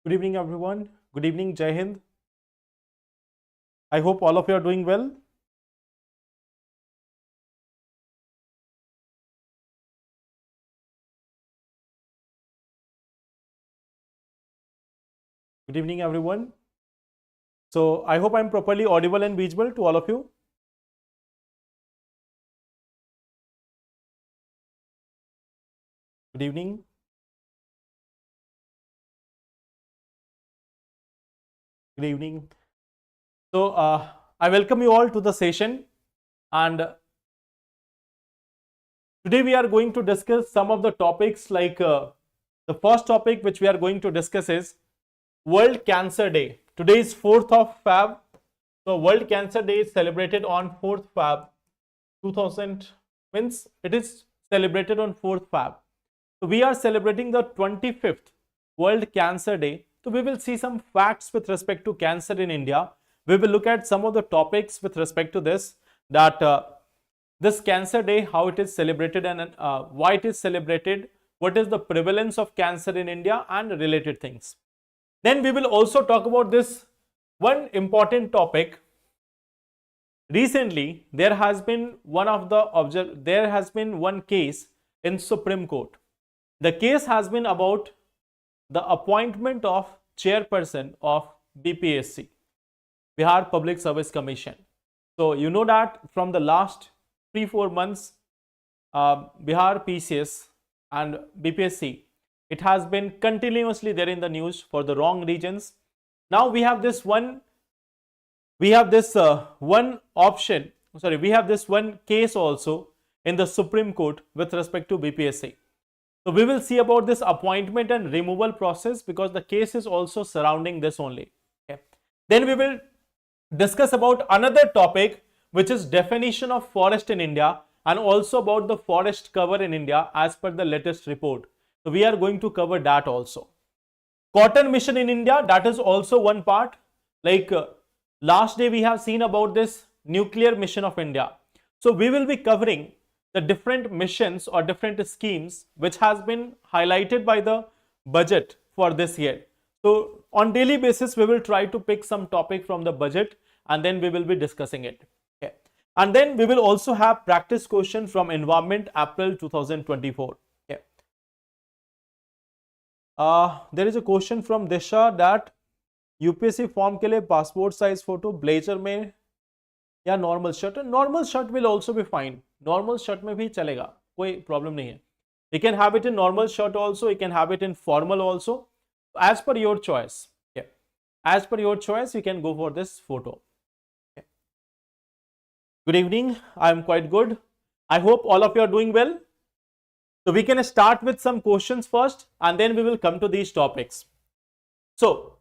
Good evening, everyone. Good evening, Jai Hind. I hope all of you are doing well. Good evening, everyone. So, I hope I'm properly audible and visible to all of you. Good evening. Good evening. So, I welcome you all to the session. And today we are going to discuss some of the topics like the first topic which we are going to discuss is World Cancer Day. Today is 4th of Feb. So, World Cancer Day is celebrated on 4th Feb 2000, means it is celebrated on 4th Feb. So we are celebrating the 25th World Cancer Day. So we will see some facts with respect to cancer in India. We will look at some of the topics with respect to this, that this Cancer Day, how it is celebrated and why it is celebrated, what is the prevalence of cancer in India and related things. Then we will also talk about this one important topic. Recently, there has been one case in Supreme Court. The case has been about the appointment of chairperson of BPSC, Bihar Public Service Commission. So you know that from the last 3-4 months, Bihar PCS and BPSC, it has been continuously there in the news for the wrong reasons. Now we have this one case also in the Supreme Court with respect to BPSC. So we will see about this appointment and removal process because the case is also surrounding this only. Okay. Then we will discuss about another topic which is definition of forest in India and also about the forest cover in India as per the latest report. So we are going to cover that also. Cotton mission in India, that is also one part. Like last day we have seen about this nuclear mission of India. So we will be covering the different missions or different schemes which has been highlighted by the budget for this year. So on daily basis we will try to pick some topic from the budget and then we will be discussing it. Okay. And then we will also have practice question from environment April 2024. Okay. There is a question from Disha that UPSC form के लिए passport size photo blazer में या normal shirt. Normal shirt will also be fine. Normal shirt में भी चलेगा, कोई problem नहीं है. You can have it in normal shirt also. You can have it in formal also. As per your choice. Yeah. As per your choice, you can go for this photo. Okay. Good evening. I am quite good. I hope all of you are doing well. So we can start with some questions first, and then we will come to these topics. So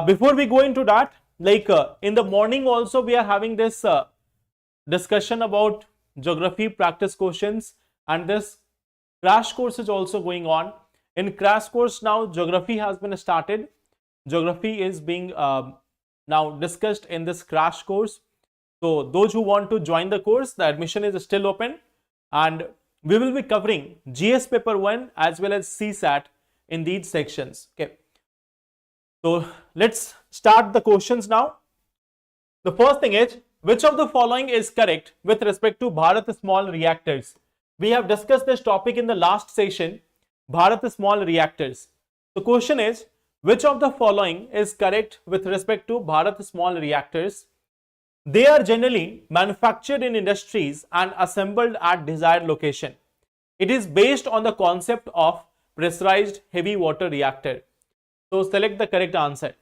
before we go into that, like in the morning also we are having this discussion about geography practice questions, and this crash course is also going on. In crash course now geography has been started. Geography is being now discussed in this crash course. So those who want to join the course, the admission is still open, and we will be covering GS paper 1 as well as CSAT in these sections. Okay. So let's start the questions now. The first thing is, which of the following is correct with respect to Bharat small reactors? We have discussed this topic in the last session, Bharat small reactors. The question is, which of the following is correct with respect to Bharat small reactors? They are generally manufactured in industries and assembled at desired location. It is based on the concept of pressurized heavy water reactor. So select the correct answer.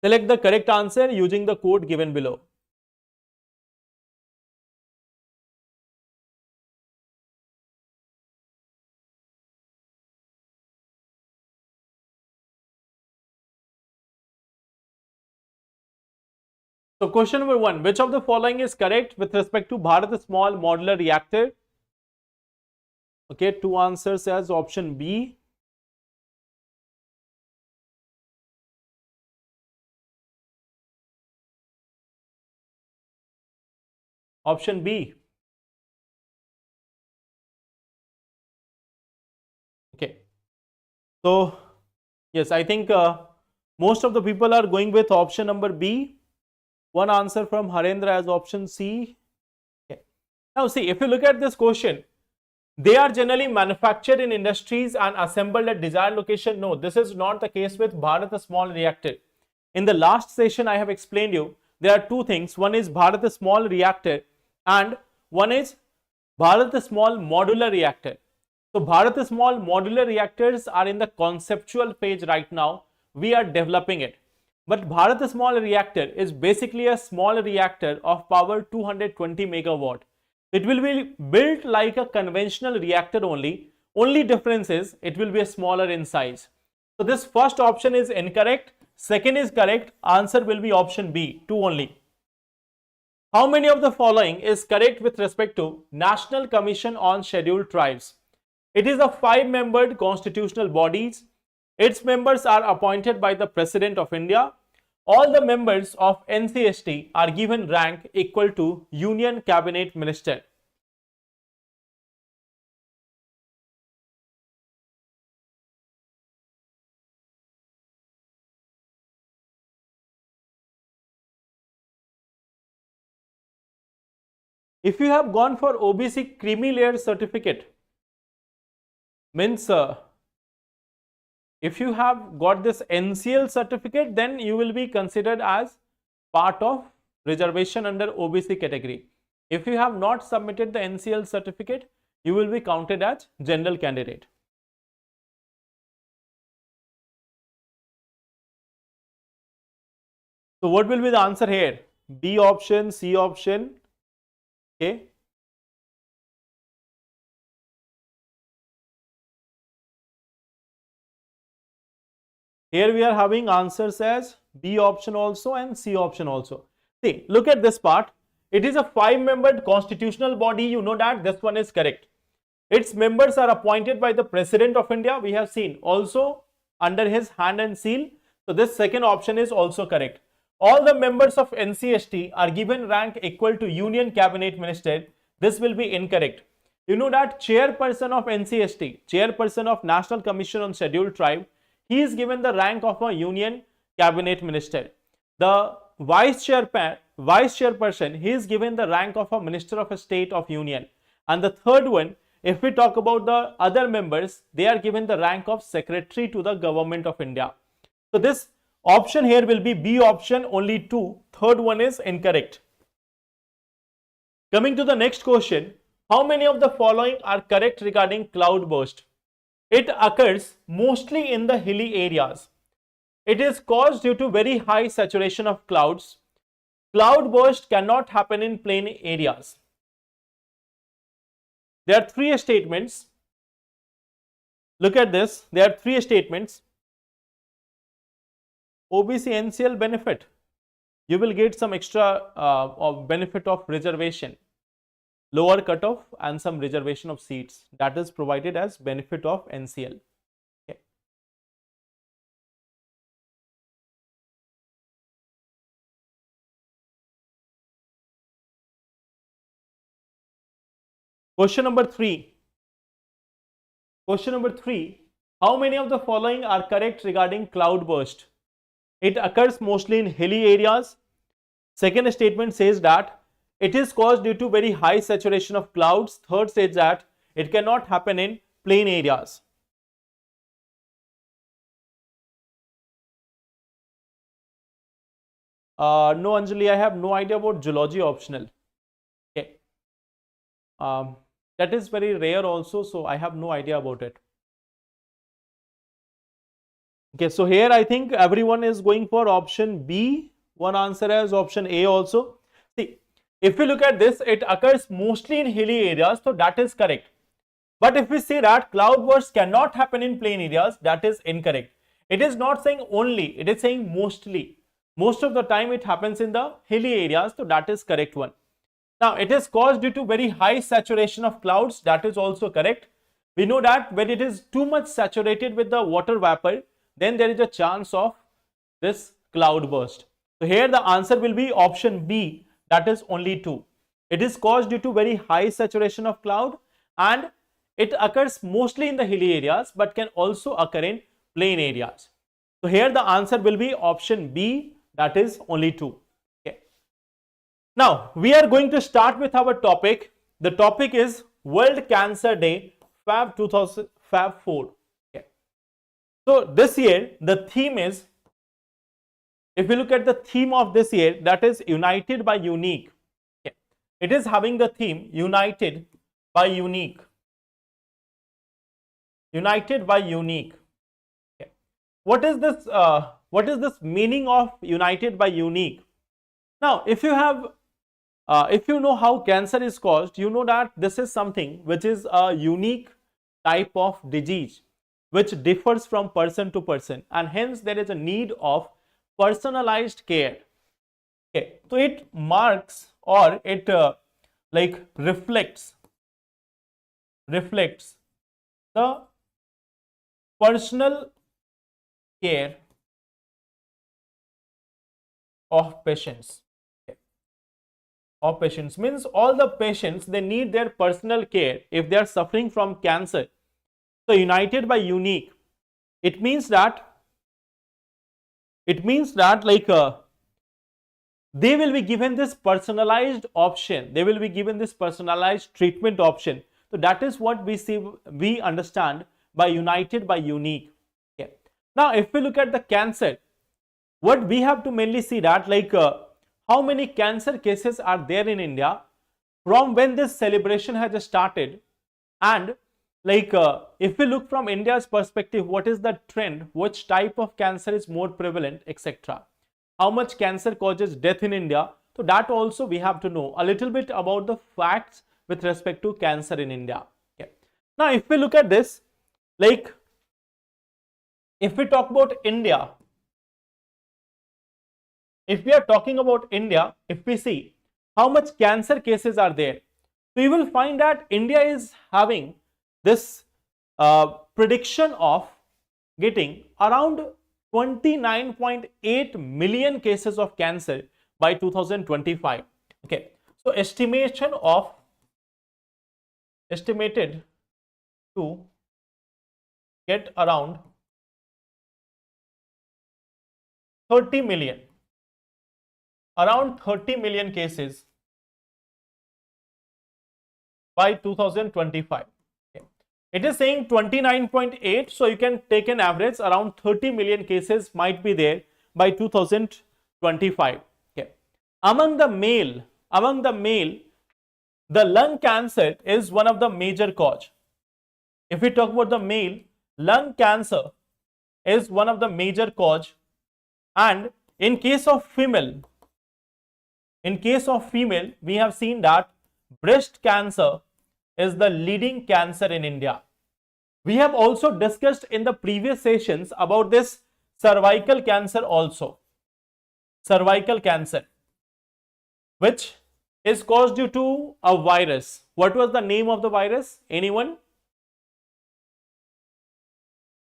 Select the correct answer using the code given below. So question number 1, which of the following is correct with respect to Bharat small modular reactor? Okay, 2 answers as option B. Option B. Okay. So Yes, I think most of the people are going with option number B. One answer from Harendra as option C. Okay. Now see, if you look at this question, they are generally manufactured in industries and assembled at desired location. No, this is not the case with Bharat Small Reactor. In the last session, I have explained you, there are two things. One is Bharat Small Reactor and one is Bharat Small Modular Reactor. So Bharat Small Modular Reactors are in the conceptual phase right now. We are developing it. But Bharat Small Reactor is basically a small reactor of power 220 megawatt. It will be built like a conventional reactor only. Only difference is it will be smaller in size. So this first option is incorrect. Second is correct. Answer will be option B, 2 only. How many of the following is correct with respect to National Commission on Scheduled Tribes? It is a 5-membered constitutional body. Its members are appointed by the President of India. All the members of NCST are given rank equal to Union Cabinet Minister. If you have gone for OBC creamy layer certificate, means if you have got this NCL certificate, then you will be considered as part of reservation under OBC category. If you have not submitted the NCL certificate, you will be counted as general candidate. So what will be the answer here? B option, C option. Okay. Here we are having answers as B option also and C option also. See, look at this part. It is a 5-membered constitutional body. You know that this one is correct. Its members are appointed by the President of India. We have seen also under his hand and seal. So this second option is also correct. All the members of NCST are given rank equal to Union Cabinet Minister. This will be incorrect. You know that chairperson of NCST, chairperson of National Commission on Scheduled Tribe, he is given the rank of a Union Cabinet Minister. The vice chairperson, he is given the rank of a Minister of State of Union. And the third one, if we talk about the other members, they are given the rank of Secretary to the Government of India. So this option here will be B option, only 2. Third one is incorrect. Coming to the next question, how many of the following are correct regarding cloudburst? It occurs mostly in the hilly areas. It is caused due to very high saturation of clouds. Cloudburst cannot happen in plain areas. There are 3 statements. Look at this. There are 3 statements. OBC NCL benefit. You will get some extra benefit of reservation, lower cutoff and some reservation of seats. That is provided as benefit of NCL. Okay. Question number 3. Question number 3. How many of the following are correct regarding cloudburst? It occurs mostly in hilly areas. Second statement says that it is caused due to very high saturation of clouds. Third says that it cannot happen in plain areas. No, Anjali, I have no idea about geology optional. Okay. That is very rare also, so I have no idea about it. Okay, so here I think everyone is going for option B. One answer as option A also. See, if we look at this, it occurs mostly in hilly areas, so that is correct. But if we say that cloudbursts cannot happen in plain areas, that is incorrect. It is not saying only, it is saying mostly. Most of the time it happens in the hilly areas, so that is correct one. Now, it is caused due to very high saturation of clouds, that is also correct. We know that when it is too much saturated with the water vapor, then there is a chance of this cloudburst. So here the answer will be option B, that is only 2. It is caused due to very high saturation of cloud and it occurs mostly in the hilly areas but can also occur in plain areas. So here the answer will be option B, that is only 2. Okay. Now we are going to start with our topic. The topic is World Cancer Day, Feb 2000, Feb 4. Okay. So this year the theme is, if we look at the theme of this year, that is United by Unique. Okay. It is having the theme United by Unique. United by Unique. Okay. What is this? What is this meaning of United by Unique? Now, if you know how cancer is caused, you know that this is something which is a unique type of disease which differs from person to person, and hence there is a need of personalized care. Okay, so it marks, or it like reflects the personal care of patients. Okay. Of patients means all the patients, they need their personal care if they are suffering from cancer. So United by Unique, it means that like they will be given this personalized option, they will be given this personalized treatment option. So that is what we understand by United by Unique. Okay. Now if we look at the cancer, what we have to mainly see that like how many cancer cases are there in India from when this celebration has started, and like if we look from India's perspective, what is the trend, which type of cancer is more prevalent, etc. How much cancer causes death in India. So that also we have to know a little bit about the facts with respect to cancer in India. Okay. Now if we look at this, like if we talk about India, if we are talking about India, if we see how much cancer cases are there, so you will find that India is having this prediction of getting around 29.8 million cases of cancer by 2025. Okay, so estimated to get around 30 million, around 30 million cases by 2025. Okay. It is saying 29.8, so you can take an average, around 30 million cases might be there by 2025. Okay. Among the male, the lung cancer is one of the major cause. If we talk about the male, lung cancer is one of the major cause, and in case of female, we have seen that breast cancer is the leading cancer in India. We have also discussed in the previous sessions about this cervical cancer also. Cervical cancer, which is caused due to a virus. What was the name of the virus? Anyone?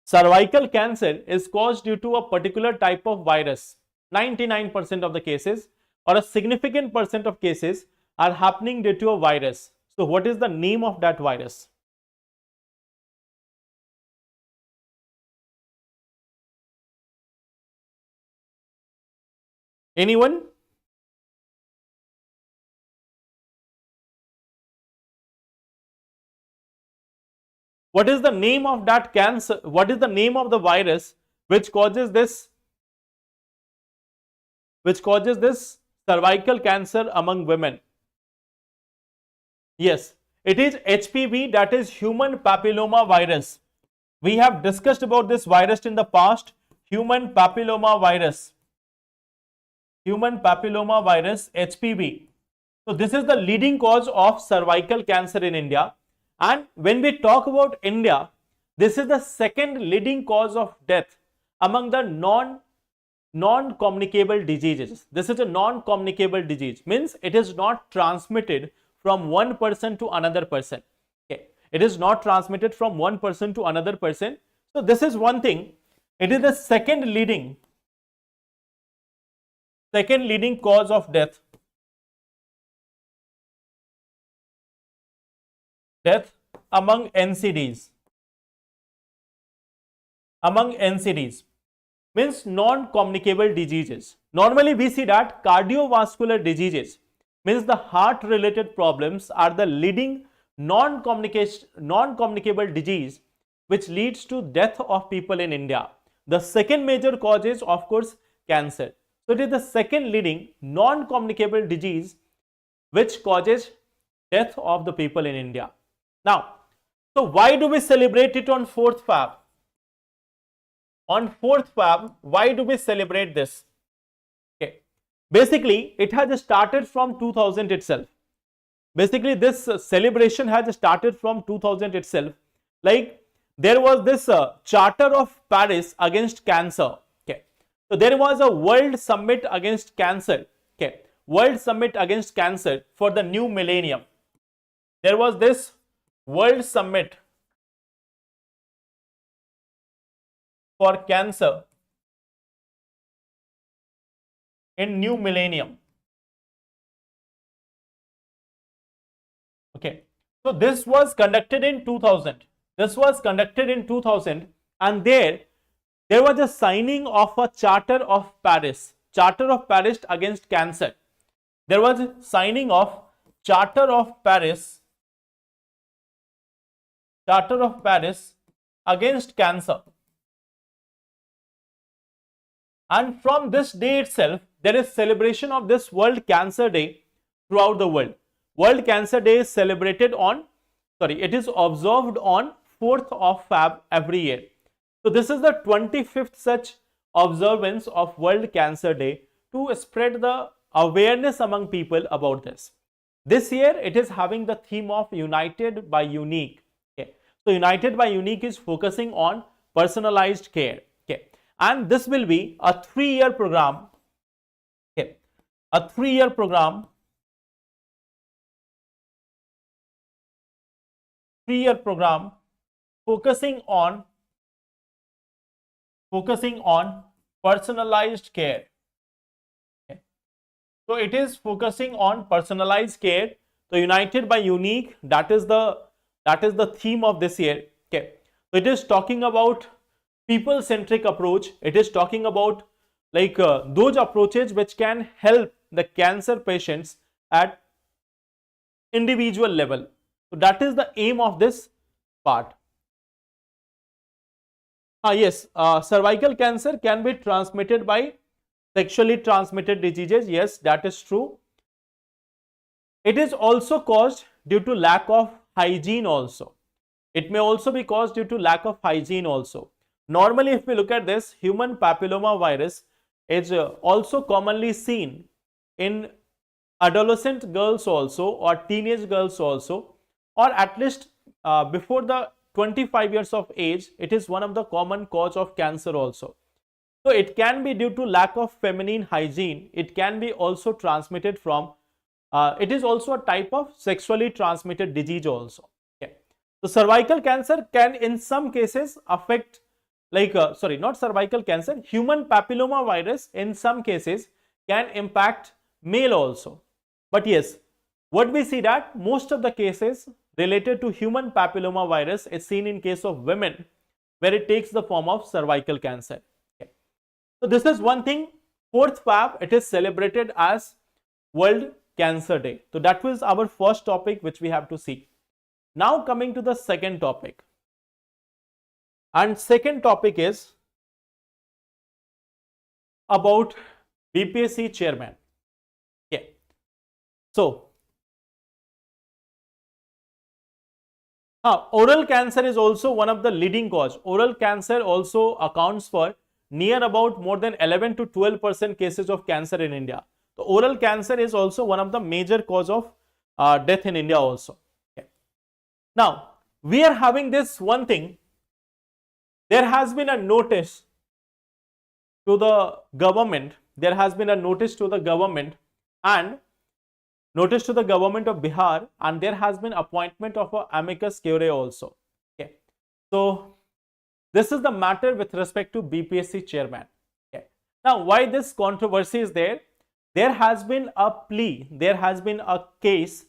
Cervical cancer is caused due to a particular type of virus. 99% of the cases, or a significant percent of cases, are happening due to a virus. So what is the name of that virus? Anyone? What is the name of that cancer? What is the name of the virus which causes this cervical cancer among women? Yes, it is HPV, that is human papilloma virus. We have discussed about this virus in the past, human papilloma virus. Human papilloma virus, HPV. So this is the leading cause of cervical cancer in India. And when we talk about India, this is the second leading cause of death among the non-communicable diseases. This is a non-communicable disease, means it is not transmitted from one person to another person. Okay, it is not transmitted from one person to another person. So this is one thing. It is the second leading cause of death among NCDs. means non-communicable diseases. Normally we see that cardiovascular diseases means the heart related problems are the leading non-communicable disease which leads to death of people in India. The second major cause is of course cancer. So it is the second leading non-communicable disease which causes death of the people in India. Now, so why do we celebrate it on 4th Feb? On 4th Feb, why do we celebrate this? Okay. Basically, it has started from 2000 itself. Basically, this celebration has started from 2000 itself. Like, there was this Charter of Paris against cancer. Okay. So, there was a World Summit against cancer. Okay. World Summit against cancer for the new millennium. There was this World Summit for cancer in new millennium. Okay, so this was conducted in 2000. This was conducted in 2000, and there was a signing of a Charter of Paris. Charter of Paris against cancer. There was a signing of Charter of Paris. Charter of Paris against cancer. And from this day itself, there is celebration of this World Cancer Day throughout the world. World Cancer Day is celebrated on, it is observed on 4th of Feb every year. So this is the 25th such observance of World Cancer Day to spread the awareness among people about this. This year, it is having the theme of United by Unique. Okay. So United by Unique is focusing on personalized care. And this will be a 3-year program. Okay. A 3-year program. 3-year program focusing on personalized care. Okay. So it is focusing on personalized care. So United by Unique, that is the theme of this year. Okay. So it is talking about people-centric approach. It is talking about those approaches which can help the cancer patients at individual level. So that is the aim of this part. Yes, cervical cancer can be transmitted by sexually transmitted diseases. Yes, that is true. It is also caused due to lack of hygiene also. It may also be caused due to lack of hygiene also. Normally, if we look at this, human papilloma virus is also commonly seen in adolescent girls also, or teenage girls also, or at least before the 25 years of age. It is one of the common cause of cancer also. So it can be due to lack of feminine hygiene. It can be also transmitted from, it is also a type of sexually transmitted disease also. Okay. So cervical cancer can in some cases affect not cervical cancer, human papilloma virus in some cases can impact male also. But yes, what we see that most of the cases related to human papilloma virus is seen in case of women, where it takes the form of cervical cancer. Okay. So this is one thing. 4th Feb, it is celebrated as World Cancer Day. So that was our first topic which we have to see. Now coming to the second topic. And second topic is about BPSC chairman. Okay. So, oral cancer is also one of the leading cause. Oral cancer also accounts for near about more than 11 to 12% cases of cancer in India. So, oral cancer is also one of the major cause of death in India also. Okay. Now, we are having this one thing. There has been a notice to the government. There has been a notice to the government and notice to the government of Bihar, and there has been appointment of a amicus curiae also. Okay. So this is the matter with respect to BPSC chairman. Okay. Now, why this controversy is there? There has been a plea, there has been a case,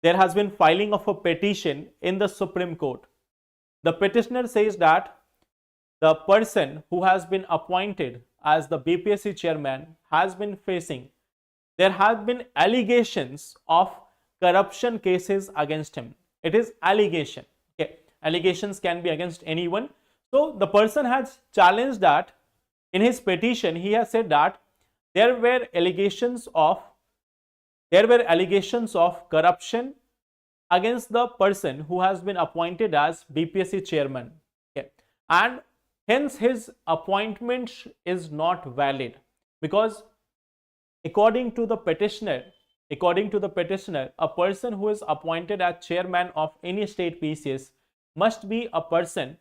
there has been filing of a petition in the Supreme Court. The petitioner says that the person who has been appointed as the BPSC chairman has been facing, there have been allegations of corruption cases against him. It is allegation. Okay, allegations can be against anyone. So the person has challenged that in his petition. He has said that there were allegations of corruption against the person who has been appointed as BPSC chairman. Okay, and hence his appointment is not valid, because according to the petitioner, a person who is appointed as chairman of any state PCS must be a person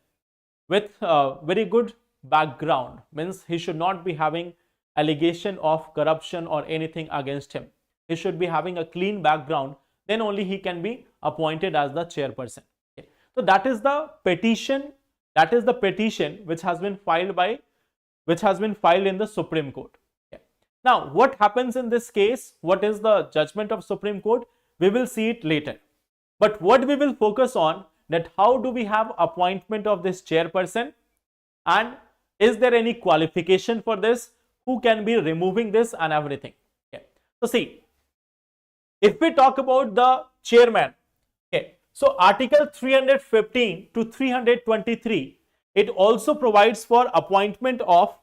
with very good background. Means he should not be having allegation of corruption or anything against him. He should be having a clean background. Then only he can be appointed as the chairperson. Okay. So that is the petition. That is the petition which has been filed in the Supreme Court. Okay. Now, what happens in this case? What is the judgment of Supreme Court? We will see it later. But what we will focus on, that how do we have appointment of this chairperson, and is there any qualification for this? Who can be removing this and everything? Okay. So see, if we talk about the chairman, okay, so Article 315 to 323, it also provides for appointment of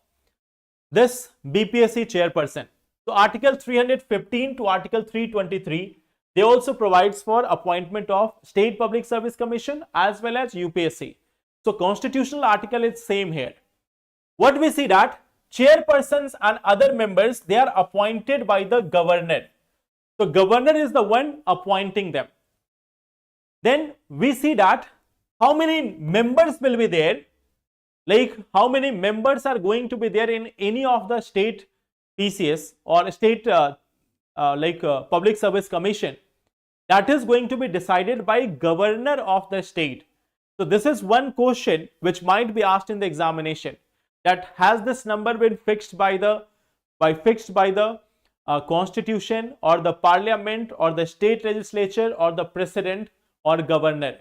this BPSC chairperson. So Article 315 to Article 323, they also provides for appointment of State Public Service Commission as well as UPSC. So constitutional article is same here. What we see that chairpersons and other members, they are appointed by the governor. So governor is the one appointing them. Then we see that how many members will be there, like how many members are going to be there in any of the state PCS or state public service commission. That is going to be decided by governor of the state. So this is one question which might be asked in the examination, that has this number been fixed by the constitution or the parliament or the state legislature or the president or governor.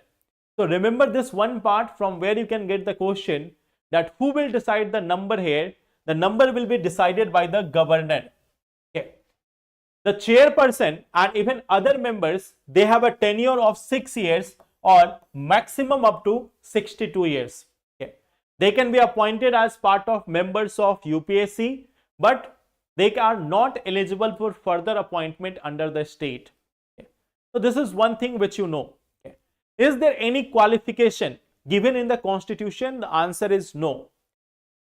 So remember this one part from where you can get the question, that who will decide the number here? The number will be decided by the governor. Okay. The chairperson and even other members, they have a tenure of 6 years or maximum up to 62 years. Okay. They can be appointed as part of members of UPSC, but they are not eligible for further appointment under the state. Okay. So this is one thing which you know. Okay. Is there any qualification given in the constitution? The answer is no.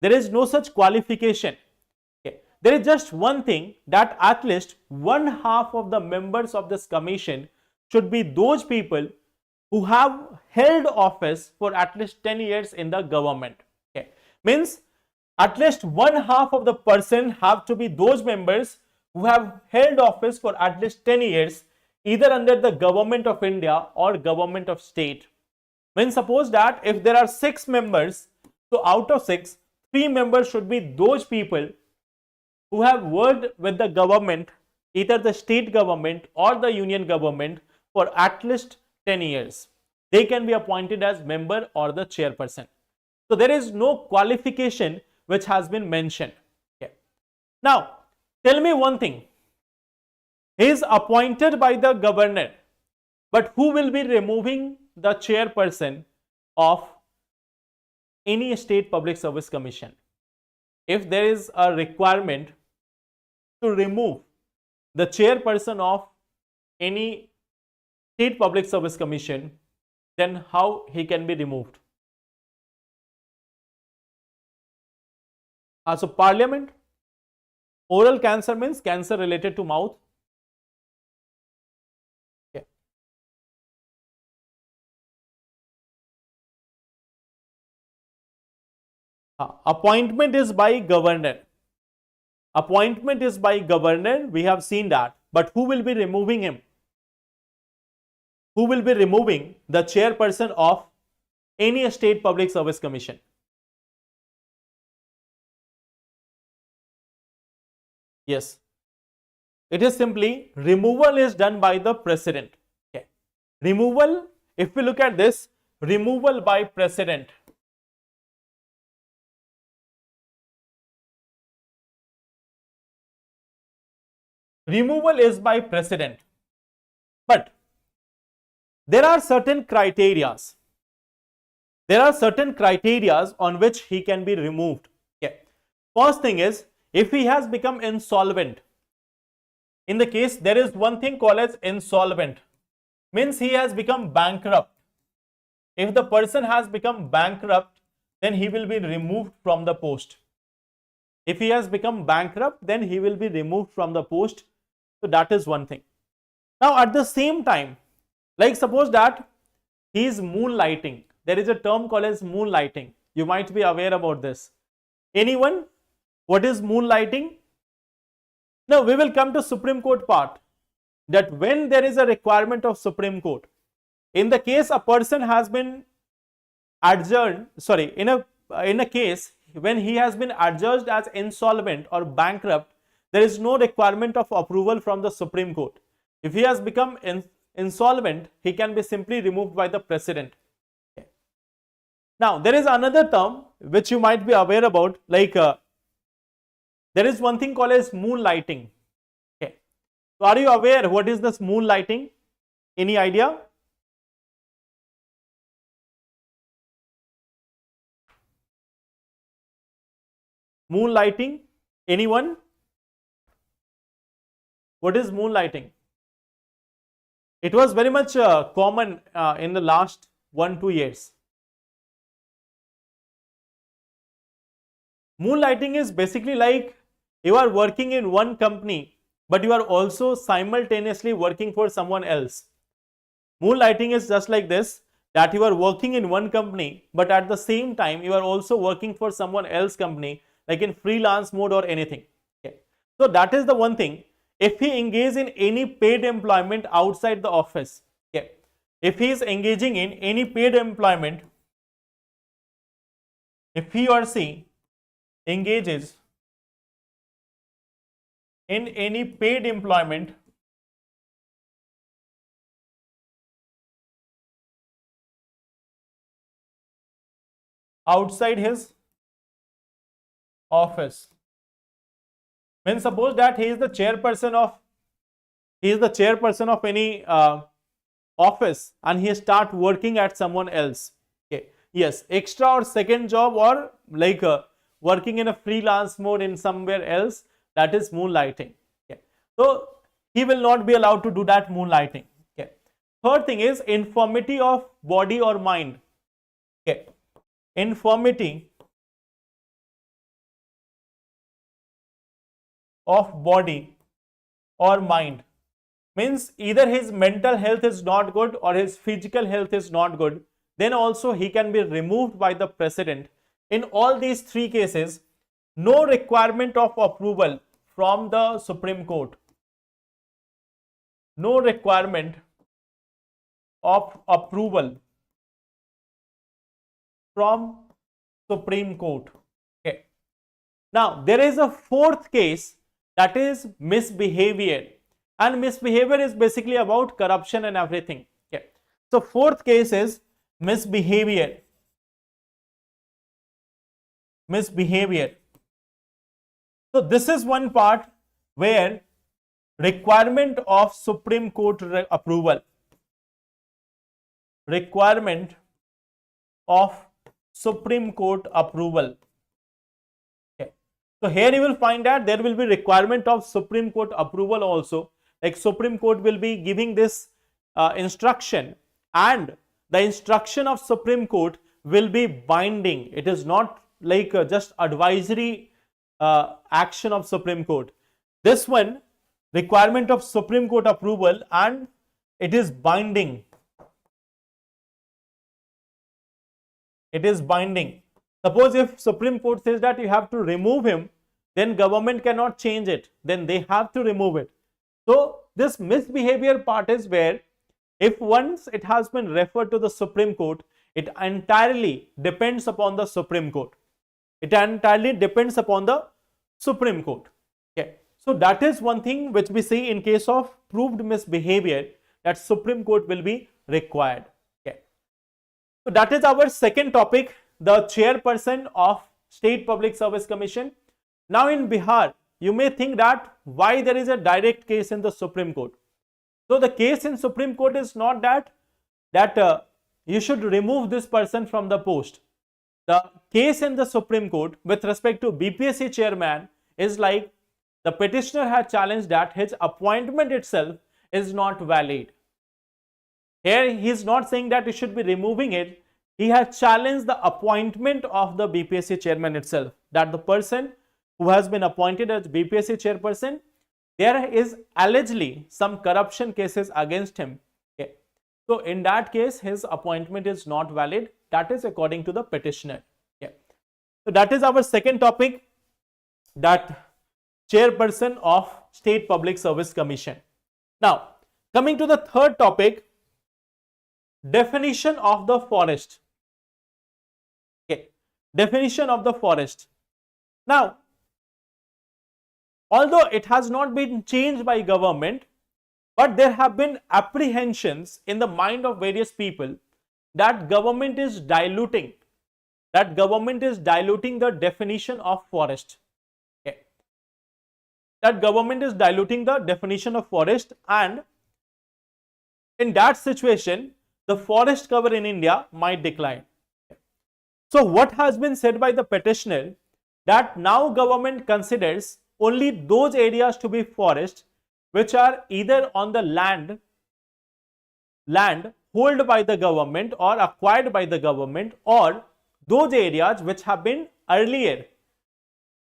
There is no such qualification. Okay. There is just one thing, that at least 1/2 of the members of this commission should be those people who have held office for at least 10 years in the government. Okay. Means at least 1/2 of the person have to be those members who have held office for at least 10 years, either under the government of India or government of state. When suppose that if there are 6 members, so out of 6, 3 members should be those people who have worked with the government, either the state government or the union government, for at least 10 years. They can be appointed as member or the chairperson. So there is no qualification which has been mentioned. Okay. Now, tell me one thing. He is appointed by the governor, but who will be removing the chairperson of any state public service commission? If there is a requirement to remove the chairperson of any state public service commission, then how he can be removed? So parliament. Oral cancer means cancer related to mouth. Okay. Appointment is by governor. Appointment is by governor. We have seen that. But who will be removing him? Who will be removing the chairperson of any state public service commission? Yes. It is simply removal is done by the president. Okay. Removal, if we look at this, removal by president. removal is by precedent. But there are certain criterias. There are certain criterias on which he can be removed. Okay. First thing is, if he has become insolvent. In the case, there is one thing called as insolvent. Means he has become bankrupt. If the person has become bankrupt, then he will be removed from the post. If he has become bankrupt, then he will be removed from the post. So that is one thing. Now at the same time, like suppose that he is moonlighting. There is a term called as moonlighting. You might be aware about this. Anyone? What is moonlighting? Now we will come to Supreme Court part. That when there is a requirement of Supreme Court, in the case a person has been adjourned, in a case when he has been adjudged as insolvent or bankrupt, there is no requirement of approval from the Supreme Court. If he has become insolvent, he can be simply removed by the precedent. Okay. Now there is another term which you might be aware about, like there is one thing called as moonlighting. Okay. So are you aware what is this moonlighting? Any idea? Moonlighting? Anyone? What is moonlighting? It was very much common in the last 1-2 years. Moonlighting is basically like you are working in one company, but you are also simultaneously working for someone else. Moonlighting is just like this, that you are working in one company, but at the same time you are also working for someone else's company, like in freelance mode or anything. Okay. So that is the one thing. If he engages in any paid employment outside the office, okay, if he is engaging in any paid employment, if he or she engages in any paid employment outside his office, when suppose that he is the chairperson of any office and he start working at someone else. Okay, yes, extra or second job or like working in a freelance mode in somewhere else, that is moonlighting. Okay. So he will not be allowed to do that moonlighting. Okay. Third thing is infirmity of body or mind. Okay. Infirmity of body or mind means either his mental health is not good or his physical health is not good, then also he can be removed by the precedent. In all these three cases, no requirement of approval from the Supreme Court. No requirement of approval from Supreme Court. Okay. Now there is a fourth case, that is misbehavior, and misbehavior is basically about corruption and everything. Okay. So fourth case is misbehavior. Misbehavior. So this is one part where requirement of Supreme Court approval. Requirement of Supreme Court approval. Okay. So here you will find that there will be requirement of Supreme Court approval also. Like Supreme Court will be giving this instruction, and the instruction of Supreme Court will be binding. It is not like just advisory action of Supreme Court. This one, requirement of Supreme Court approval, and it is binding. It is binding. Suppose if Supreme Court says that you have to remove him, then government cannot change it. Then they have to remove it. So this misbehavior part is where if once it has been referred to the Supreme Court, it entirely depends upon the Supreme Court. It entirely depends upon the Supreme Court. Okay. So that is one thing which we see in case of proved misbehavior, that Supreme Court will be required. Okay. So that is our second topic, the chairperson of State Public Service Commission. Now in Bihar, you may think that why there is a direct case in the Supreme Court. So the case in Supreme Court is not that you should remove this person from the post. The case in the Supreme Court with respect to BPSC chairman is like the petitioner had challenged that his appointment itself is not valid. Here he is not saying that you should be removing it. He has challenged the appointment of the BPSC chairman itself, that the person who has been appointed as BPSC chairperson, there is allegedly some corruption cases against him. Okay. So in that case, his appointment is not valid. That is according to the petitioner. Okay. So that is our second topic, that chairperson of State Public Service Commission. Now, coming to the third topic, definition of the forest. Okay. Definition of the forest. Now, although it has not been changed by government, but there have been apprehensions in the mind of various people that government is diluting the definition of forest. Okay. That government is diluting the definition of forest, and in that situation, the forest cover in India might decline. So what has been said by the petitioner, that now government considers only those areas to be forest which are either on the land held by the government or acquired by the government, or those areas which have been earlier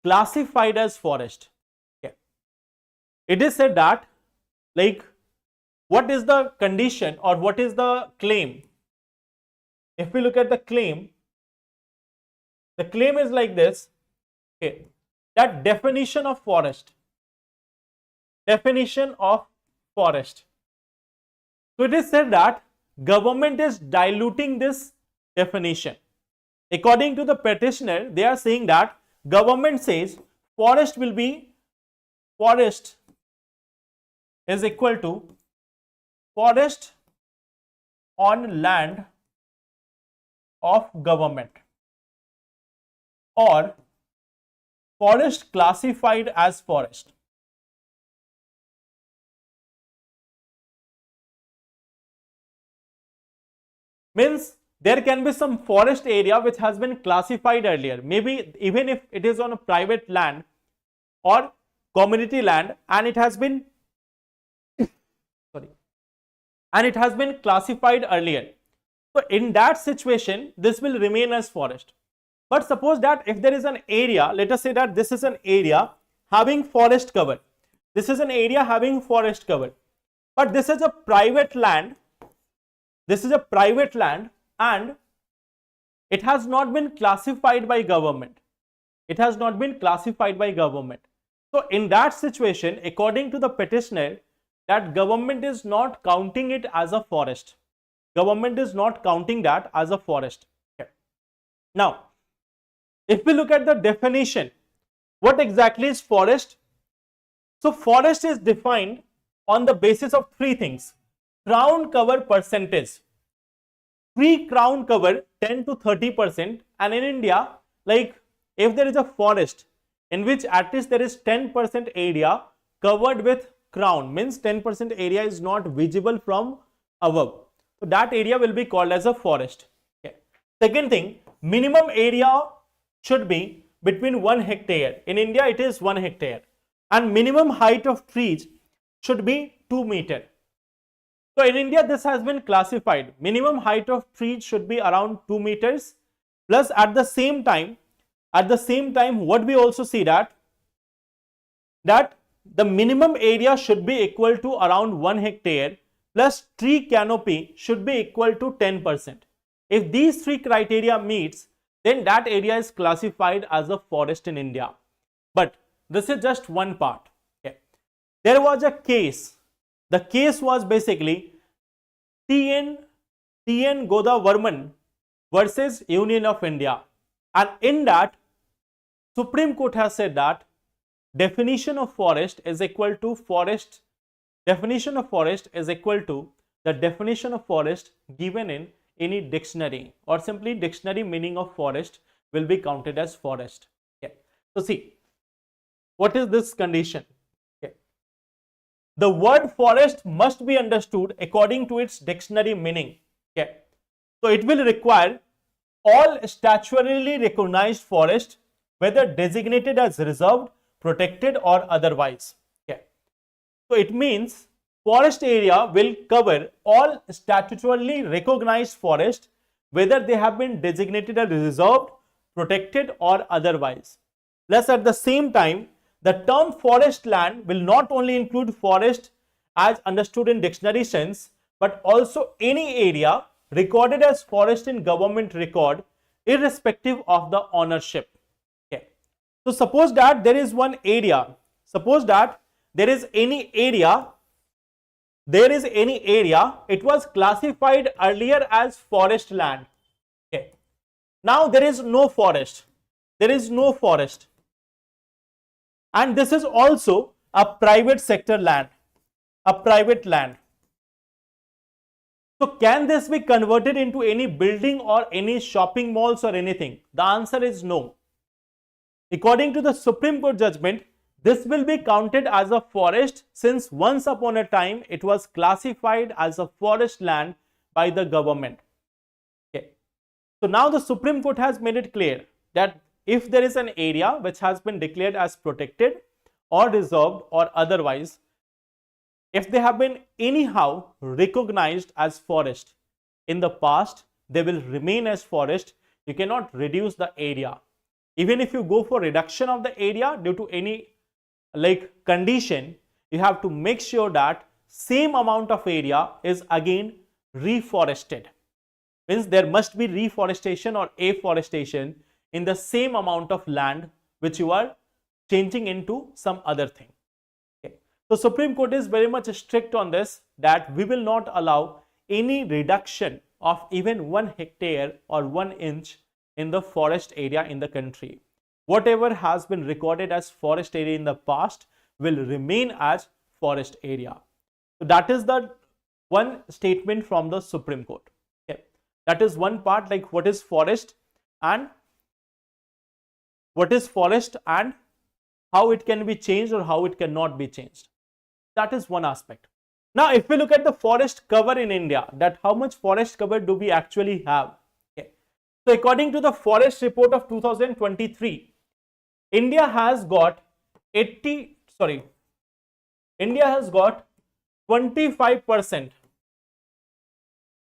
classified as forest. Okay. It is said that, like, what is the condition or what is the claim? If we look at the claim is like this. Okay. That definition of forest. Definition of forest. So it is said that government is diluting this definition. According to the petitioner, they are saying that government says forest is equal to forest on land of government, or forest classified as forest. Means there can be some forest area which has been classified earlier, maybe even if it is on a private land or community land, and it has been classified earlier. So in that situation, this will remain as forest. But suppose that if there is an area, let us say that this is an area having forest cover. This is an area having forest cover. But this is a private land. This is a private land and it has not been classified by government. It has not been classified by government. So in that situation, according to the petitioner, that government is not counting it as a forest. Government is not counting that as a forest. Okay. Now, if we look at the definition, what exactly is forest? So forest is defined on the basis of three things. Crown cover percentage. Free crown cover 10 to 30%, and in India, like if there is a forest in which at least there is 10% area covered with crown, means 10% area is not visible from above. So that area will be called as a forest. Okay. Second thing, minimum area should be between 1 hectare. In India, it is 1 hectare. And minimum height of trees should be 2 meters. So in India, this has been classified. Minimum height of trees should be around 2 meters. Plus at the same time, what we also see that the minimum area should be equal to around 1 hectare plus tree canopy should be equal to 10%. If these three criteria meets, then that area is classified as a forest in India. But this is just one part. Okay. There was a case. The case was basically T.N. Godavarman versus Union of India. And in that, Supreme Court has said that definition of forest is equal to the definition of forest given in any dictionary, or simply dictionary meaning of forest will be counted as forest. Okay. So see, what is this condition? Okay. the word forest must be understood according to its dictionary meaning. Okay. So it will require all statutorily recognized forest, whether designated as reserved, protected or otherwise. Okay. So it means forest area will cover all statutorily recognized forest, whether they have been designated as reserved, protected or otherwise. Plus at the same time, the term forest land will not only include forest as understood in dictionary sense, but also any area recorded as forest in government record, irrespective of the ownership. Okay. So suppose that there is one area, suppose that there is any area, it was classified earlier as forest land. Okay. Now there is no forest, and this is also a private sector land, a private land. So can this be converted into any building or any shopping malls or anything? The answer is no. According to the Supreme Court judgment, this will be counted as a forest, since once upon a time it was classified as a forest land by the government. Okay. So now the Supreme Court has made it clear that if there is an area which has been declared as protected or reserved or otherwise, if they have been anyhow recognized as forest in the past, they will remain as forest. You cannot reduce the area. Even if you go for reduction of the area due to any condition, you have to make sure that same amount of area is again reforested. Means there must be reforestation or afforestation in the same amount of land which you are changing into some other thing. Okay. So Supreme Court is very much strict on this, that we will not allow any reduction of even 1 hectare or 1 inch in the forest area in the country. Whatever has been recorded as forest area in the past will remain as forest area. So that is the one statement from the Supreme Court. Okay. That is one part, like what is forest and how it can be changed or how it cannot be changed. That is one aspect. Now, if we look at the forest cover in India, that how much forest cover do we actually have? Okay. So according to the forest report of 2023, India has got 25%,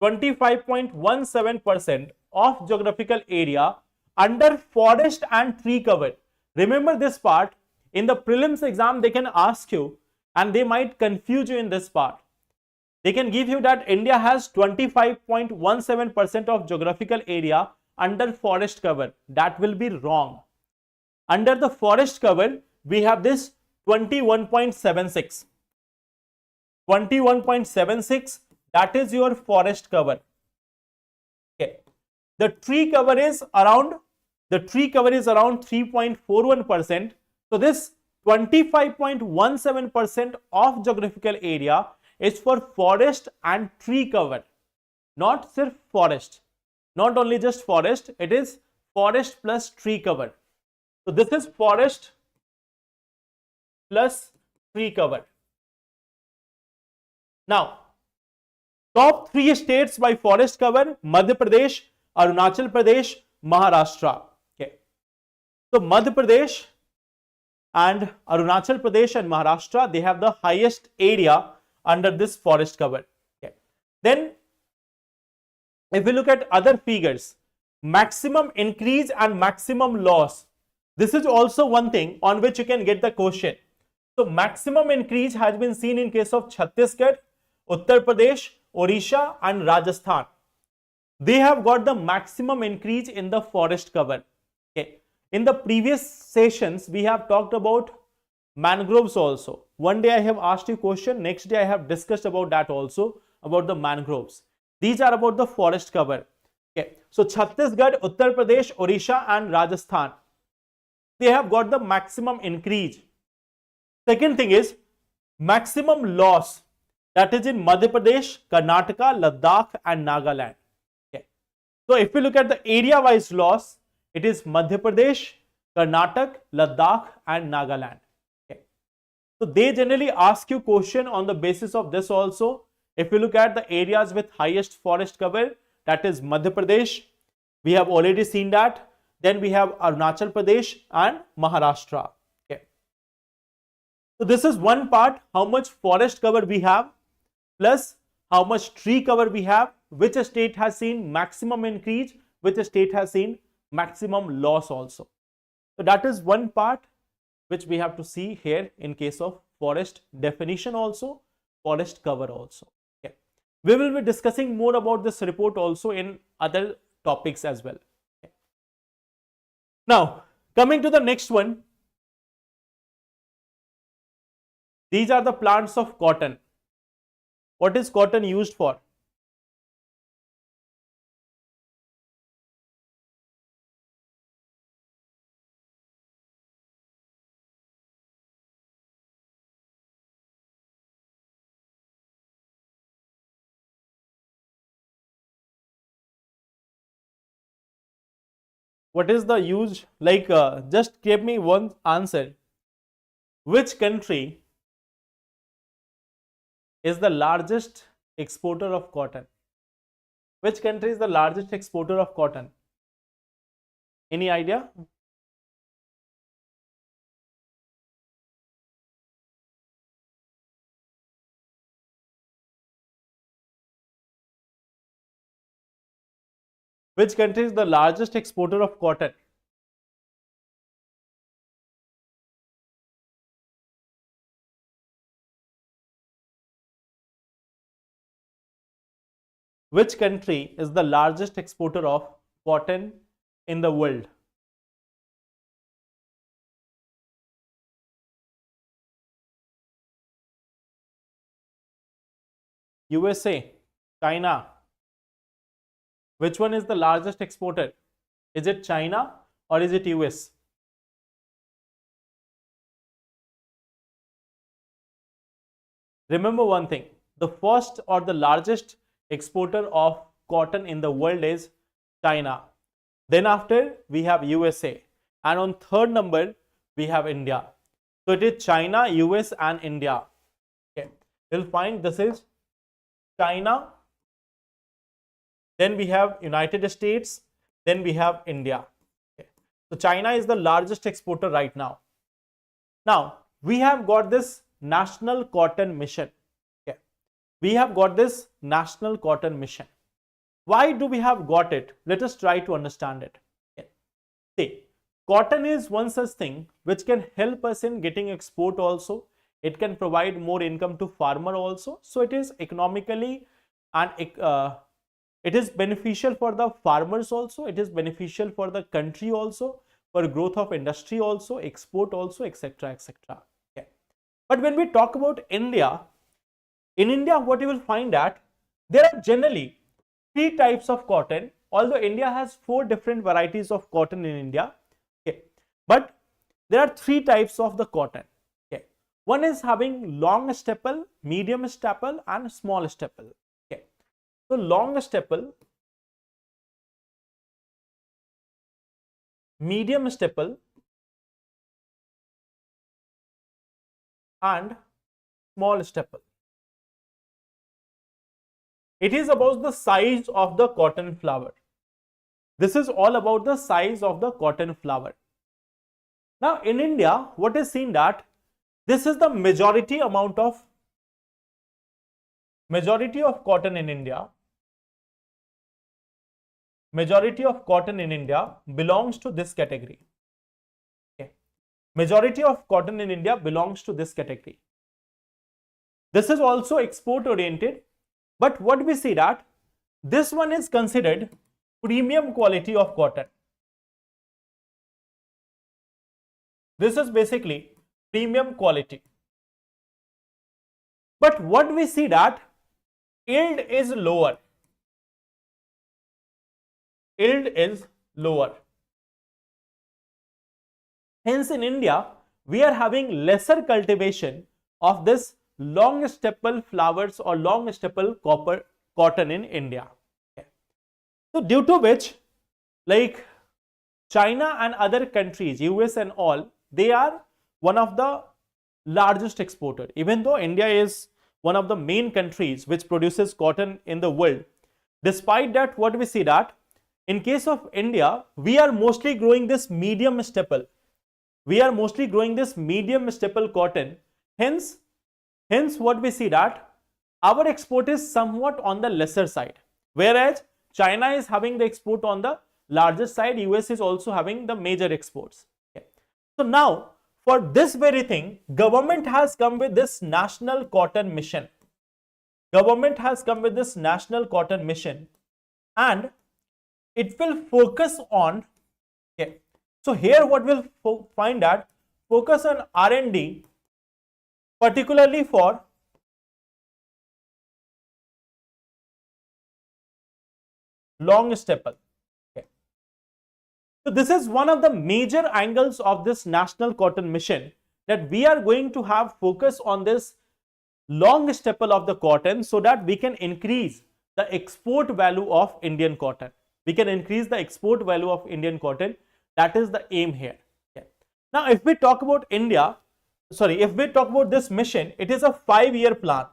25.17% of geographical area under forest and tree cover. Remember this part, in the prelims exam they can ask you and they might confuse you in this part. They can give you that India has 25.17% of geographical area under forest cover. That will be wrong. Under the forest cover, we have this 21.76. 21.76, that is your forest cover. Okay. The tree cover is around 3.41%. So this 25.17% of geographical area is for forest and tree cover, not just forest, not only just forest, it is forest plus tree cover. So this is forest plus tree cover. Now, top 3 states by forest cover: Madhya Pradesh, Arunachal Pradesh, Maharashtra. Okay. So Madhya Pradesh and Arunachal Pradesh and Maharashtra, they have the highest area under this forest cover. Okay. Then if we look at other figures, maximum increase and maximum loss, this is also one thing on which you can get the question. So maximum increase has been seen in case of Chhattisgarh, Uttar Pradesh, Odisha and Rajasthan. They have got the maximum increase in the forest cover. Okay. In the previous sessions, we have talked about mangroves also. One day I have asked you a question, next day I have discussed about that also, about the mangroves. These are about the forest cover. Okay. So Chhattisgarh, Uttar Pradesh, Odisha and Rajasthan, they have got the maximum increase. Second thing is maximum loss, that is in Madhya Pradesh, Karnataka, Ladakh and Nagaland. Okay. So if we look at the area wise loss, it is Madhya Pradesh, Karnataka, Ladakh and Nagaland. Okay. So they generally ask you question on the basis of this also. If you look at the areas with highest forest cover, that is Madhya Pradesh. We have already seen that. Then we have Arunachal Pradesh and Maharashtra. Okay. So this is one part, how much forest cover we have, plus how much tree cover we have, which state has seen maximum increase, which state has seen maximum loss also. So that is one part which we have to see here in case of forest definition also, forest cover also. Okay. We will be discussing more about this report also in other topics as well. Okay. Now, coming to the next one, these are the plants of cotton. What is cotton used for? What is the use? Like, just give me one answer. Which country is the largest exporter of cotton? Which country is the largest exporter of cotton? Any idea? Which country is the largest exporter of cotton? Which country is the largest exporter of cotton in the world? USA, China. Which one is the largest exporter? Is it China or is it US? Remember one thing, the first or the largest exporter of cotton in the world is China. Then after we have USA, and on third number we have India. So it is China, US and India. Okay. You'll find this is China, then we have United States, then we have India. Okay. So China is the largest exporter right now. Now we have got this National Cotton Mission. Okay. We have got this National Cotton Mission. Why do we have got it? Let us try to understand it. Okay. See, cotton is one such thing which can help us in getting export also. It can provide more income to farmer also. So it is economically and it is beneficial for the farmers also. It is beneficial for the country also, for growth of industry also, export also, etc. etc. Okay. But when we talk about India, in India, what you will find that there are generally three types of cotton, although India has 4 different varieties of cotton in India. Okay. But there are 3 types of the cotton. Okay. One is having long staple, medium staple and small staple. Okay. So long staple, medium staple and small staple. It is about the size of the cotton flower. This is all about the size of the cotton flower. Now in India, what is seen that this is the majority of cotton in India. Majority of cotton in India belongs to this category. Okay. Majority of cotton in India belongs to this category. This is also export oriented, but what we see that this one is considered premium quality of cotton. This is basically premium quality. But what we see that yield is lower. Yield is lower. Hence in India, we are having lesser cultivation of this long staple flowers or long staple cotton in India. Okay. So due to which, like China and other countries, US and all, they are one of the largest exporter. Even though India is one of the main countries which produces cotton in the world, despite that, what we see that in case of India, we are mostly growing this medium staple. We are mostly growing this medium staple cotton. Hence what we see that our export is somewhat on the lesser side, whereas China is having the export on the larger side. US is also having the major exports. Okay. So now, for this very thing, government has come with this national cotton mission. Government has come with this national cotton mission, and it will focus on, okay, so here what we'll find that focus on R&D, particularly for long staple. Okay. So this is one of the major angles of this national cotton mission, that we are going to have focus on this long staple of the cotton, so that we can increase the export value of Indian cotton. We can increase the export value of Indian cotton. That is the aim here. Okay. Now, if we talk about if we talk about this mission, it is a 5-year plan.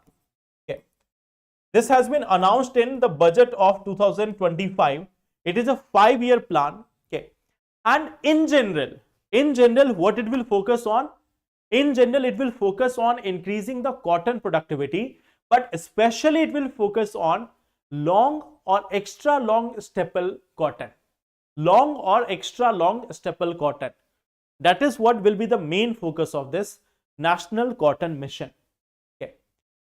Okay. This has been announced in the budget of 2025. It is a 5-year plan. Okay. And in general, what it will focus on? In general, it will focus on increasing the cotton productivity, but especially it will focus on long or extra long staple cotton. Long or extra long staple cotton. That is what will be the main focus of this national cotton mission. Okay.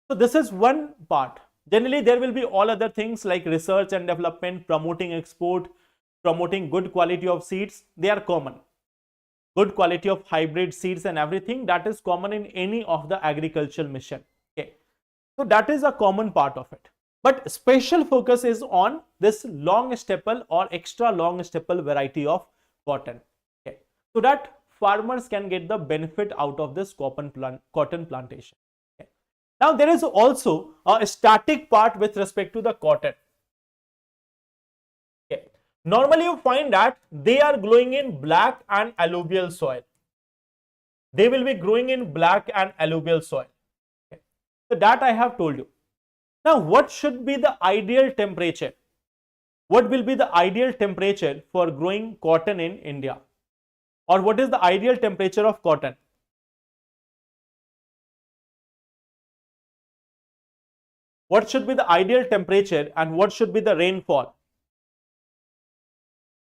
So this is one part. Generally, there will be all other things like research and development, promoting export, promoting good quality of seeds. They are common. Good quality of hybrid seeds and everything, that is common in any of the agricultural mission. Okay. So that is a common part of it. But special focus is on this long staple or extra long staple variety of cotton. Okay. So that farmers can get the benefit out of this cotton plantation. Okay. Now there is also a static part with respect to the cotton. Okay. Normally you find that they are growing in black and alluvial soil. They will be growing in black and alluvial soil. Okay. So that I have told you. Now, what should be the ideal temperature? What will be the ideal temperature for growing cotton in India? Or what is the ideal temperature of cotton? What should be the ideal temperature and what should be the rainfall?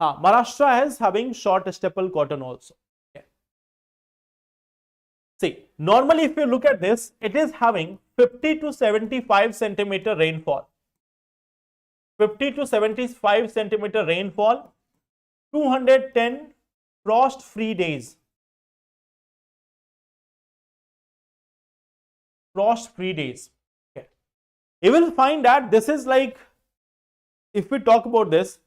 Maharashtra is having short staple cotton also. Okay. See, normally if you look at this, it is having 50 to 75 centimeter rainfall. 50 to 75 centimeter rainfall, 210 frost free days. Frost free days. Okay. You will find that this is like, if we talk about this,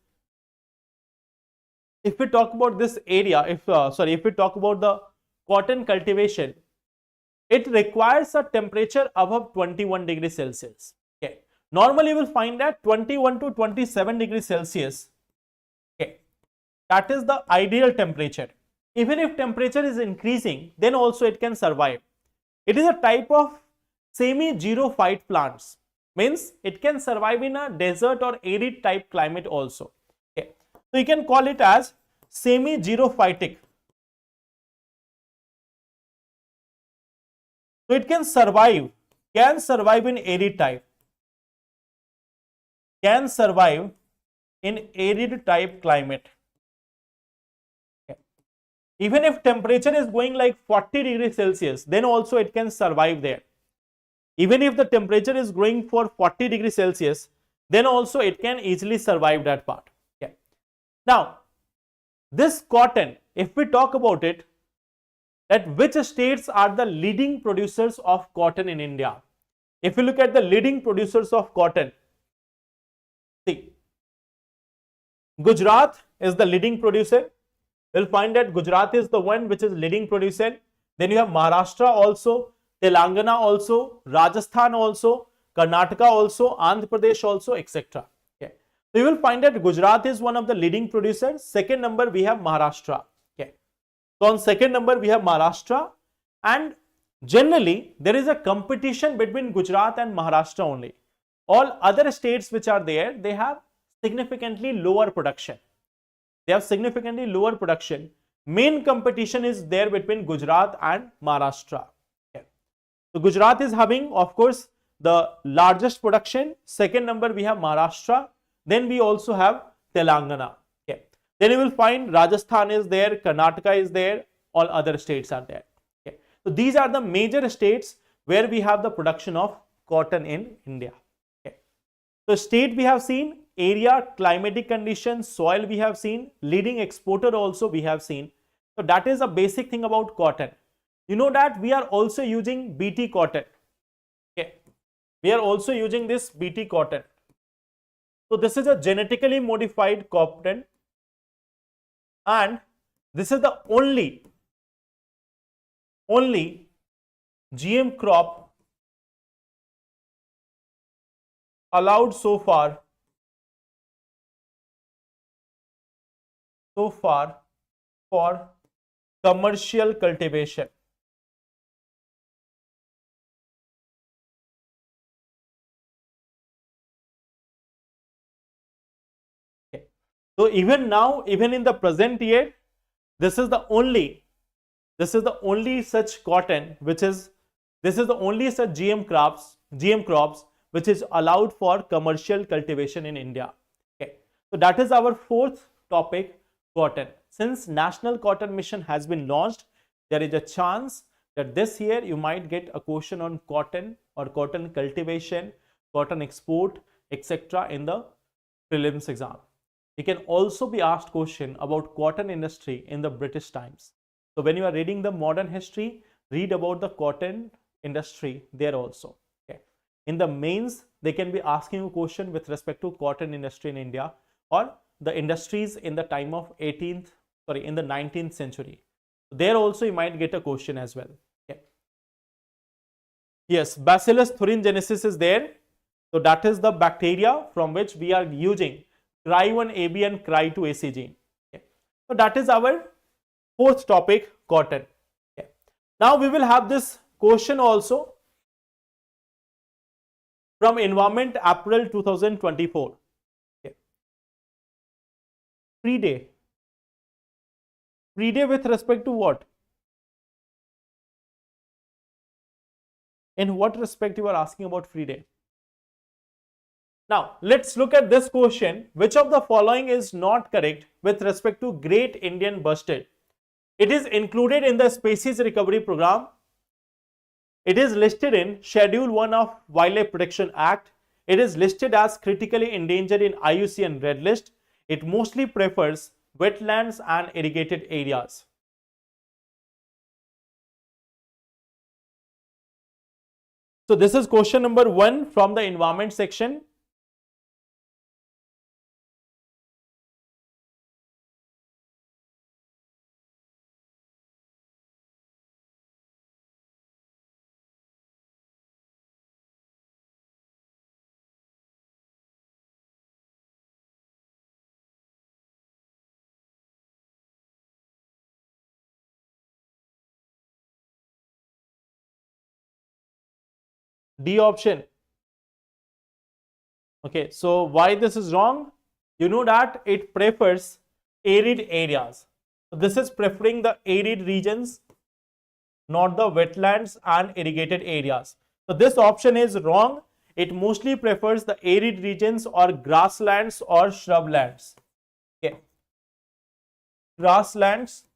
if we talk about this area, if we talk about the cotton cultivation, it requires a temperature above 21 degrees Celsius. Okay. Normally, you will find that 21 to 27 degrees Celsius. Okay. That is the ideal temperature. Even if temperature is increasing, then also it can survive. It is a type of semi-xerophyte plants. Means it can survive in a desert or arid type climate also. Okay. So you can call it as semi-xerophytic. So it can survive in arid type. Can survive in arid type climate. Okay. Even if temperature is going like 40 degrees Celsius, then also it can survive there. Even if the temperature is going for 40 degrees Celsius, then also it can easily survive that part. Okay. Now, this cotton, if we talk about it, that which states are the leading producers of cotton in India? If you look at the leading producers of cotton, see, Gujarat is the leading producer. You'll find that Gujarat is the one which is leading producer. Then you have Maharashtra also, Telangana also, Rajasthan also, Karnataka also, Andhra Pradesh also, etc. Okay. So you will find that Gujarat is one of the leading producers. Second number we have Maharashtra. Okay. So on second number we have Maharashtra, and Generally, there is a competition between Gujarat and Maharashtra only. All other states which are there, they have significantly lower production. They have significantly lower production. Main competition is there between Gujarat and Maharashtra. Okay. So Gujarat is having, of course, the largest production. Second number we have Maharashtra. Then we also have Telangana. Okay. Then you will find Rajasthan is there, Karnataka is there, all other states are there. Okay. So these are the major states where we have the production of cotton in India. Okay. So state we have seen, area, climatic conditions, soil we have seen, leading exporter also we have seen. So that is a basic thing about cotton. You know that we are also using BT cotton. Okay. We are also using this BT cotton. So this is a genetically modified cotton, and this is the only GM crop allowed so far for commercial cultivation. Okay. So even now, even in the present year, this is the only such cotton which is, this is the only such GM crops which is allowed for commercial cultivation in India. Okay. So that is our fourth topic, cotton. Since National Cotton Mission has been launched, there is a chance that this year you might get a question on cotton or cotton cultivation, cotton export, etc. in the prelims exam. You can also be asked question about cotton industry in the British times. So when you are reading the modern history, read about the cotton industry there also. Okay. In the mains, they can be asking you question with respect to cotton industry in India or the industries in the time of in the 19th century. There also you might get a question as well. Okay. Yes, Bacillus thuringiensis is there. So that is the bacteria from which we are using Cry1AB and Cry2AC gene. Okay. So that is our fourth topic, cotton. Okay. Now we will have this question also from Environment, April 2024. Okay. Free day. Free day with respect to what? In what respect you are asking about free day? Now, let's look at this question. Which of the following is not correct with respect to Great Indian Bustard? It is included in the Species Recovery Program. It is listed in Schedule 1 of Wildlife Protection Act. It is listed as critically endangered in IUCN Red List. It mostly prefers wetlands and irrigated areas. So this is question number 1 from the environment section. D option. Okay, so why this is wrong? You know that it prefers arid areas. So this is preferring the arid regions, not the wetlands and irrigated areas. So this option is wrong. It mostly prefers the arid regions or grasslands or shrublands. Okay. Grasslands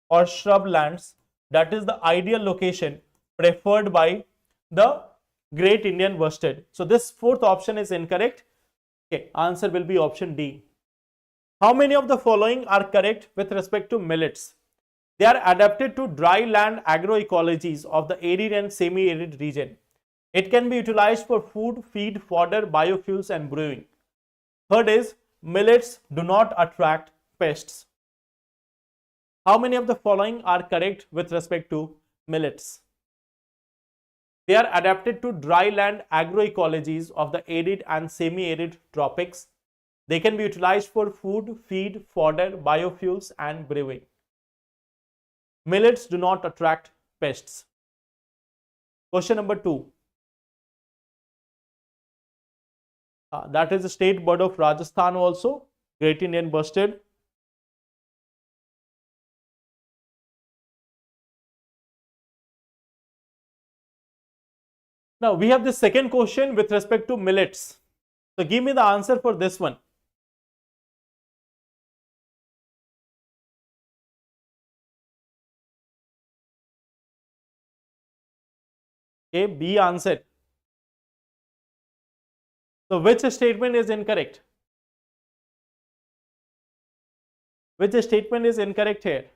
or shrublands, that is the ideal location preferred by the Great Indian Bustard. So this fourth option is incorrect. Okay, answer will be option D. How many of the following are correct with respect to millets? They are adapted to dry land agroecologies of the arid and semi-arid region. It can be utilized for food, feed, fodder, biofuels and brewing. Third is, millets do not attract pests. How many of the following are correct with respect to millets? They are adapted to dry land agroecologies of the arid and semi-arid tropics. They can be utilized for food, feed, fodder, biofuels and brewing. Millets do not attract pests. Question number 2. That is the state bird of Rajasthan also, Great Indian Bustard. Now we have the second question with respect to millets. So give me the answer for this one. Okay, B answer. So which statement is incorrect? Which statement is incorrect here?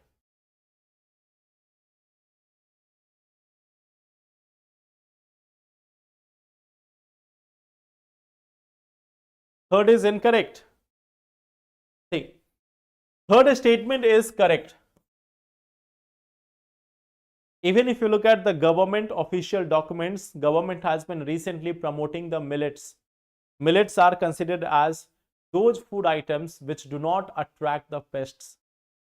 Third is incorrect. See, third statement is correct. Even if you look at the government official documents, government has been recently promoting the millets. Millets are considered as those food items which do not attract the pests.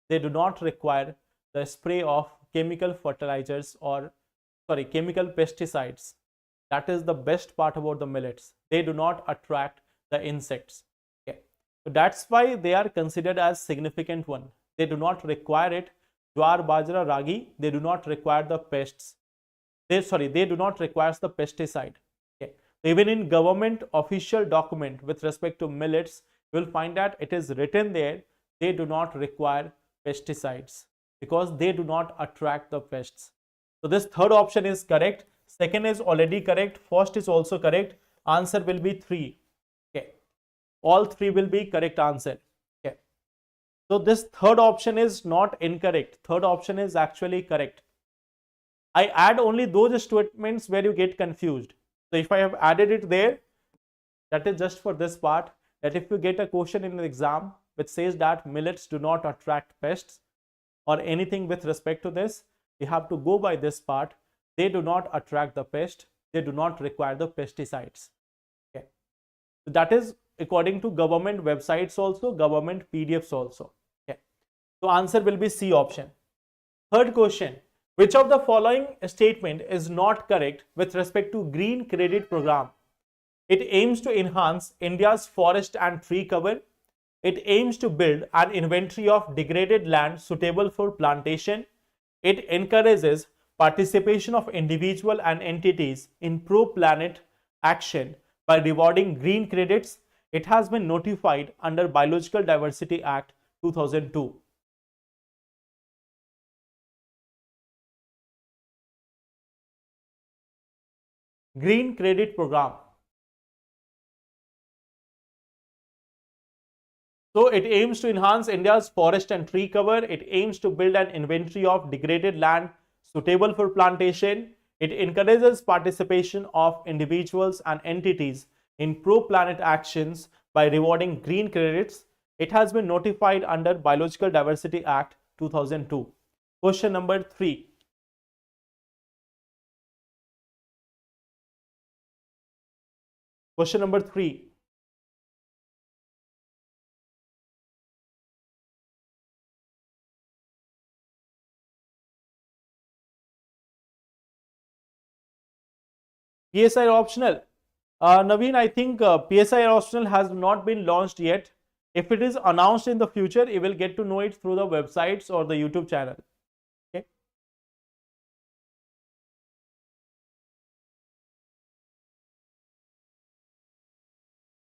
They do not require the spray of chemical fertilizers or chemical pesticides. That is the best part about the millets. They do not attract the insects. Okay. So that's why they are considered as significant one. They do not require it. Jowar, bajra, ragi, they do not require the pests. They do not require the pesticide. Okay. Even in government official document with respect to millets, you will find that it is written there, they do not require pesticides because they do not attract the pests. So this third option is correct. Second is already correct. First is also correct. Answer will be 3. Okay. All 3 will be correct answer. Okay. So this third option is not incorrect. Third option is actually correct. I add only those statements where you get confused. So if I have added it there, that is just for this part, that if you get a question in an exam which says that millets do not attract pests or anything with respect to this, you have to go by this part. They do not attract the pest. They do not require the pesticides. Okay. So that is according to government websites also, government PDFs also. Okay. So answer will be C option. Third question. Which of the following statement is not correct with respect to Green Credit Program? It aims to enhance India's forest and tree cover. It aims to build an inventory of degraded land suitable for plantation. It encourages participation of individuals and entities in pro-planet action by rewarding green credits. It has been notified under Biological Diversity Act 2002. Green Credit Program. So it aims to enhance India's forest and tree cover. It aims to build an inventory of degraded land suitable for plantation. It encourages participation of individuals and entities in pro-planet actions by rewarding green credits. It has been notified under Biological Diversity Act 2002. Question number 3. Question number 3. PSI optional. Naveen, I think PSI optional has not been launched yet. If it is announced in the future, you will get to know it through the websites or the YouTube channel. Okay.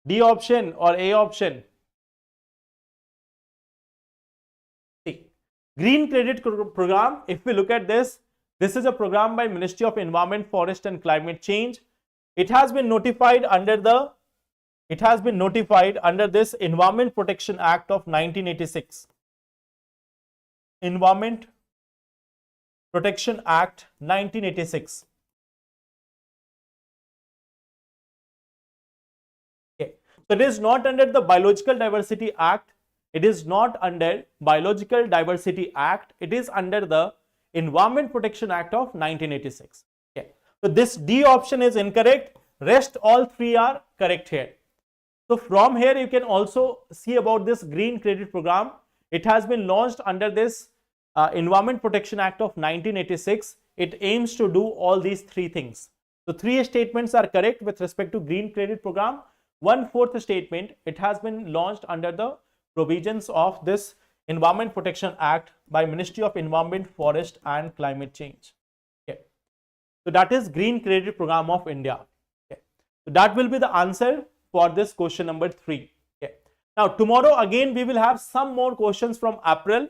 D option or A option? See, Green Credit Program, if we look at this, this is a program by Ministry of Environment, Forest and Climate Change. It has been notified under this Environment Protection Act of 1986. Environment Protection Act 1986. Okay. So it is not under the Biological Diversity Act. It is not under Biological Diversity Act. It is under the Environment Protection Act of 1986. Okay. So this D option is incorrect. Rest all 3 are correct here. So from here you can also see about this Green Credit Program. It has been launched under this Environment Protection Act of 1986. it aims to do all these three things. So 3 statements are correct with respect to green credit program. 1/4 statement, it has been launched under the provisions of this Environment Protection Act by Ministry of Environment, Forest and Climate Change. Okay. So that is green credit program of India. Okay. So that will be the answer for this question number 3. Okay. Now tomorrow again we will have some more questions from April,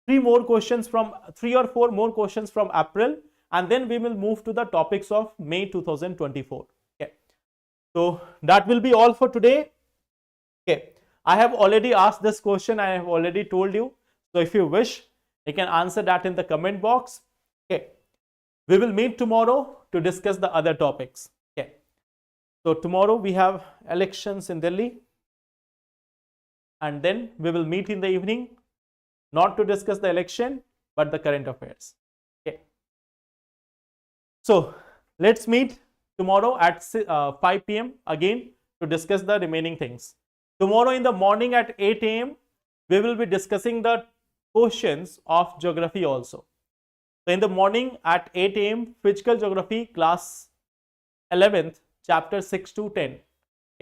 3 or 4 more questions from April, and then we will move to the topics of May 2024. Okay. So that will be all for today. Okay. I have already asked this question, I have already told you. So if you wish, you can answer that in the comment box. Okay. We will meet tomorrow to discuss the other topics. Okay. So tomorrow we have elections in Delhi, and then we will meet in the evening, not to discuss the election, but the current affairs. Okay. So let's meet tomorrow at 5 p.m. again to discuss the remaining things. Tomorrow in the morning at 8 a.m. we will be discussing the questions of geography also. So in the morning at 8 a.m. physical geography class 11th chapter 6 to 10.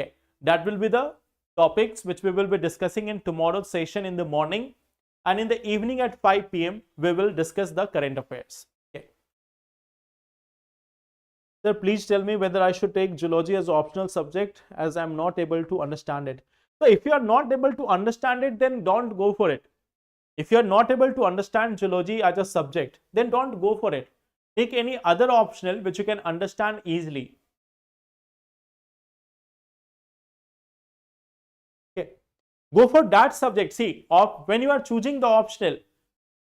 Okay. That will be the topics which we will be discussing in tomorrow's session in the morning, and in the evening at 5 p.m. we will discuss the current affairs. Okay. Sir, please tell me whether I should take geology as optional subject, as I am not able to understand it. So if you are not able to understand it, then don't go for it. If you are not able to understand geology as a subject, then don't go for it. Take any other optional which you can understand easily. Okay. Go for that subject. See, when you are choosing the optional,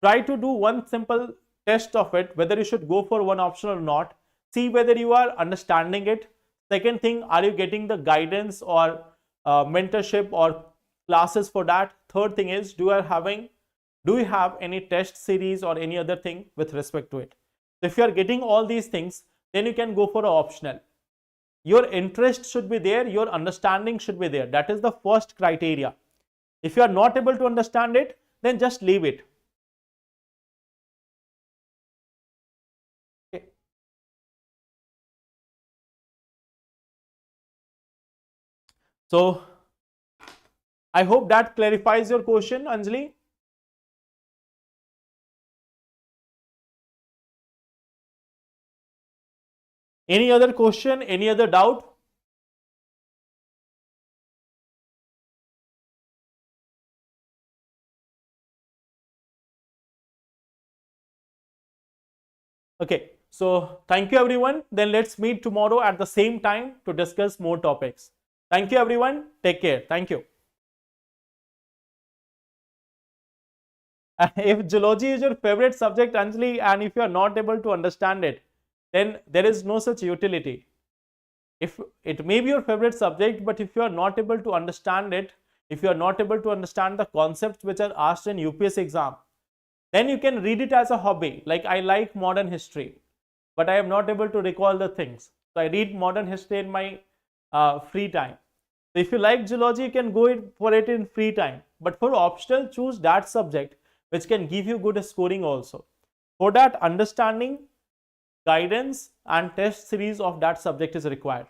try to do one simple test of it, whether you should go for one option or not. See whether you are understanding it. Second thing, are you getting the guidance or mentorship or classes for that? Third thing is, do you have any test series or any other thing with respect to it? So if you are getting all these things, then you can go for an optional. Your interest should be there, your understanding should be there. That is the first criteria. If you are not able to understand it, then just leave it. Okay. So I hope that clarifies your question, Anjali. Any other question, any other doubt? Okay, so thank you everyone. Then let's meet tomorrow at the same time to discuss more topics. Thank you everyone. Take care. Thank you. If geology is your favorite subject, Anjali, and if you are not able to understand it, then there is no such utility. If it may be your favorite subject, but if you are not able to understand it, if you are not able to understand the concepts which are asked in UPSC exam, then you can read it as a hobby. Like, I like modern history, but I am not able to recall the things. So I read modern history in my free time. So if you like geology, you can go for it in free time. But for optional, choose that subject which can give you good scoring also. For that, understanding, guidance and test series of that subject is required.